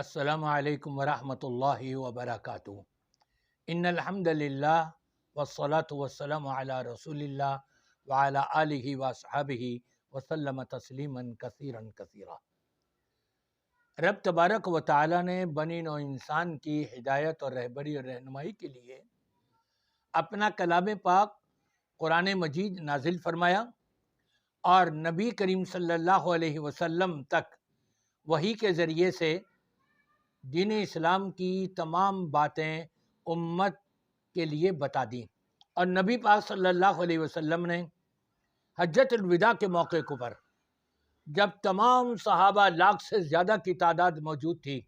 السلام علیکم ورحمۃ اللہ وبرکاتہ۔ ان الحمد للہ والصلاة والسلام علی رسول اللہ وعلی آلہ وصحبہ وسلم تسلیما کثیرا کثیرا۔ رب تبارک و تعالی نے بنی نوع انسان کی ہدایت اور رہبری اور رہنمائی کے لیے اپنا کلام پاک قرآن مجید نازل فرمایا اور نبی کریم صلی اللہ علیہ وسلم تک وحی کے ذریعے سے دین اسلام کی تمام باتیں امت کے لیے بتا دیں، اور نبی پاک صلی اللہ علیہ وسلم نے حجۃ الوداع کے موقع پر جب تمام صحابہ لاکھ سے زیادہ کی تعداد موجود تھی،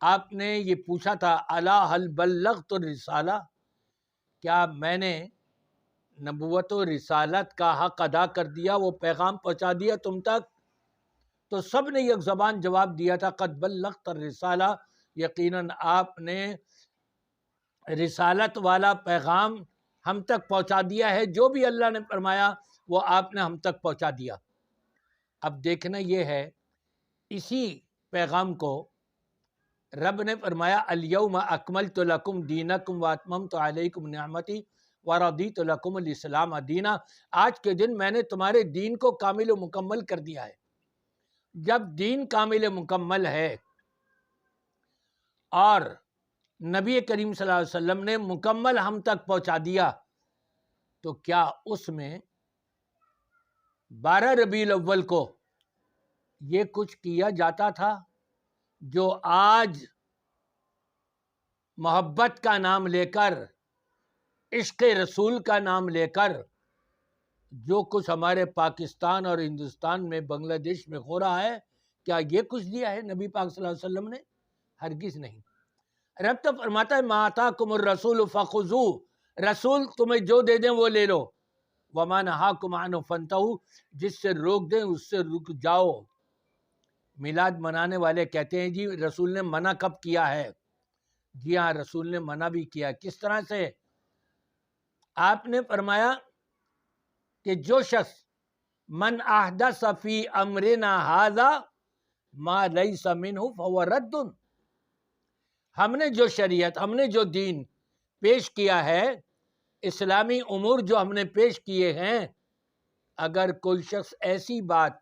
آپ نے یہ پوچھا تھا الا هل بلغت الرسالہ، کیا میں نے نبوت و رسالت کا حق ادا کر دیا، وہ پیغام پہنچا دیا تم تک؟ تو سب نے یک زبان جواب دیا تھا قد بلغت الرسالہ، یقیناً آپ نے رسالت والا پیغام ہم تک پہنچا دیا ہے، جو بھی اللہ نے فرمایا وہ آپ نے ہم تک پہنچا دیا۔ اب دیکھنا یہ ہے، اسی پیغام کو رب نے فرمایا الیوم اکملت لکم دینکم واتممت علیکم نعمتی ورضیت لکم الاسلام دینا، آج کے دن میں نے تمہارے دین کو کامل و مکمل کر دیا ہے۔ جب دین کامل مکمل ہے اور نبی کریم صلی اللہ علیہ وسلم نے مکمل ہم تک پہنچا دیا، تو کیا اس میں 12 ربیع الاول کو یہ کچھ کیا جاتا تھا جو آج محبت کا نام لے کر، عشق رسول کا نام لے کر جو کچھ ہمارے پاکستان اور ہندوستان میں، بنگلہ دیش میں ہو رہا ہے، کیا یہ کچھ دیا ہے نبی پاک صلی اللہ علیہ وسلم نے؟ ہرگز نہیں۔ رب تو فرماتا ہے ما آتاکم الرسول فخذوہ، رسول تمہیں جو دے دیں وہ لے لو، وما نہاکم عنہ فانتہوا، جس سے روک دیں اس سے رک جاؤ۔ میلاد منانے والے کہتے ہیں جی رسول نے منع کب کیا ہے؟ جی ہاں، رسول نے منع بھی کیا۔ کس طرح سے؟ آپ نے فرمایا کہ جو شخص من احدث فی امرنا ھذا ما لیس منہ فہو رد، ہم نے جو شریعت، ہم نے جو دین پیش کیا ہے، اسلامی امور جو ہم نے پیش کیے ہیں، اگر کوئی شخص ایسی بات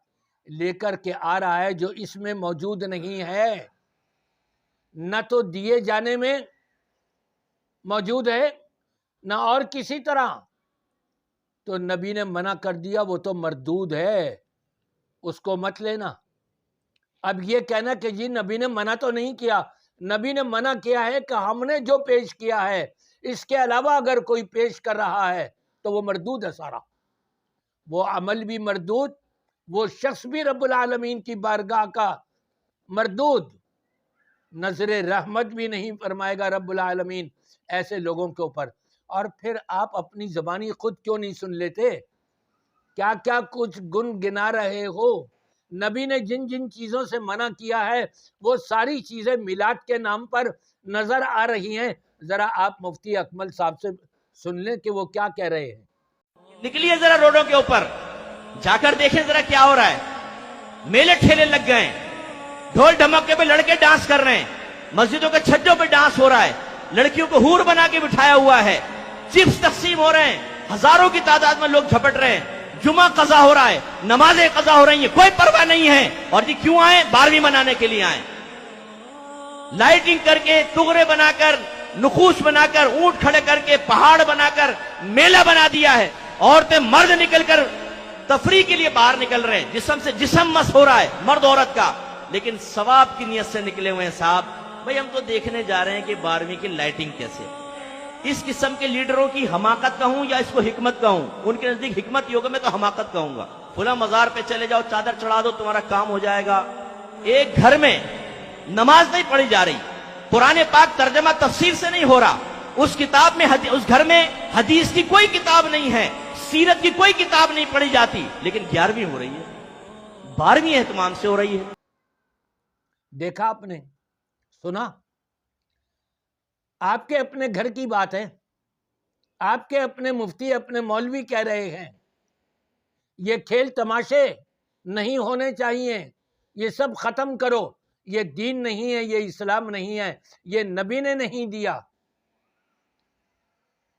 لے کر کے آ رہا ہے جو اس میں موجود نہیں ہے، نہ تو دیے جانے میں موجود ہے نہ اور کسی طرح، تو نبی نے منع کر دیا، وہ تو مردود ہے، اس کو مت لینا۔ اب یہ کہنا کہ جی نبی نے منع تو نہیں کیا، نبی نے منع کیا ہے کہ ہم نے جو پیش کیا ہے اس کے علاوہ اگر کوئی پیش کر رہا ہے تو وہ مردود ہے سارا، وہ عمل بھی مردود، وہ شخص بھی رب العالمین کی بارگاہ کا مردود، نظر رحمت بھی نہیں فرمائے گا رب العالمین ایسے لوگوں کے اوپر۔ اور پھر آپ اپنی زبانی خود کیوں نہیں سن لیتے؟ کیا کیا کچھ گنگنا رہے ہو؟ نبی نے جن جن چیزوں سے منع کیا ہے وہ ساری چیزیں میلاد کے نام پر نظر آ رہی ہیں، ذرا آپ مفتی اکمل صاحب سے سن لیں کہ وہ کیا کہہ رہے ہیں۔ نکلیے ذرا روڈوں کے اوپر، جا کر دیکھیں ذرا کیا ہو رہا ہے۔ میلے ٹھیلے لگ گئے ہیں، ڈھول ڈھمکے پہ لڑکے ڈانس کر رہے ہیں، مسجدوں کے چھجوں پہ ڈانس ہو رہا ہے، لڑکیوں کو حور بنا کے بٹھایا ہوا ہے، چپس تقسیم ہو رہے ہیں، ہزاروں کی تعداد میں لوگ جھپٹ رہے ہیں، جمعہ قضا ہو رہا ہے، نمازیں قضا ہو رہی ہیں، کوئی پرواہ نہیں ہے۔ اور جی کیوں آئے؟ 12ویں منانے کے لیے آئے، لائٹنگ کر کے، تغرے بنا کر، نقوش بنا کر، اونٹ کھڑے کر کے، پہاڑ بنا کر میلہ بنا دیا ہے۔ عورتیں مرد نکل کر تفریح کے لیے باہر نکل رہے ہیں، جسم سے جسم مس ہو رہا ہے مرد عورت کا، لیکن ثواب کی نیت سے نکلے ہوئے ہیں۔ صاحب بھئی ہم تو دیکھنے جا رہے ہیں کہ 12ویں کی لائٹنگ کیسے۔ اس قسم کے لیڈروں کی حماقت کہوں یا اس کو حکمت کہوں؟ ان کے نزدیک حکمت ہی ہوگا، میں تو حماقت کہوں گا۔ فلاں مزار پہ چلے جاؤ، چادر چڑھا دو، تمہارا کام ہو جائے گا۔ ایک گھر میں نماز نہیں پڑھی جا رہی، قرآن پاک ترجمہ تفسیر سے نہیں ہو رہا، اس کتاب میں اس گھر میں حدیث کی کوئی کتاب نہیں ہے، سیرت کی کوئی کتاب نہیں پڑھی جاتی، لیکن 11ویں ہو رہی ہے، 12ویں اہتمام سے ہو رہی ہے۔ دیکھا آپ نے، سنا؟ آپ کے اپنے گھر کی بات ہے، آپ کے اپنے مفتی، اپنے مولوی کہہ رہے ہیں یہ کھیل تماشے نہیں ہونے چاہیے، یہ سب ختم کرو، یہ دین نہیں ہے، یہ اسلام نہیں ہے، یہ نبی نے نہیں دیا،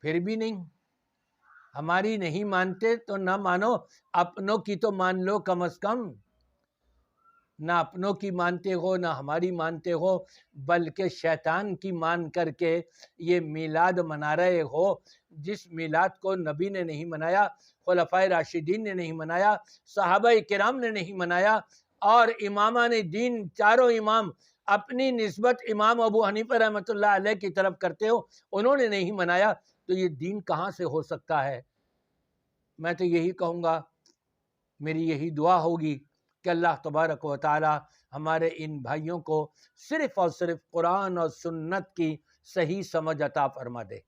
پھر بھی نہیں، ہماری نہیں مانتے تو نہ مانو، اپنوں کی تو مان لو کم از کم۔ نہ اپنوں کی مانتے ہو نہ ہماری مانتے ہو، بلکہ شیطان کی مان کر کے یہ میلاد منا رہے ہو، جس میلاد کو نبی نے نہیں منایا، خلفائے راشدین نے نہیں منایا، صحابہ کرام نے نہیں منایا، اور امامان دین چاروں امام اپنی نسبت امام ابو حنیفہ رحمۃ اللہ علیہ کی طرف کرتے ہو، انہوں نے نہیں منایا، تو یہ دین کہاں سے ہو سکتا ہے؟ میں تو یہی کہوں گا، میری یہی دعا ہوگی کہ اللہ تبارک و تعالی ہمارے ان بھائیوں کو صرف اور صرف قرآن اور سنت کی صحیح سمجھ عطا فرما دے۔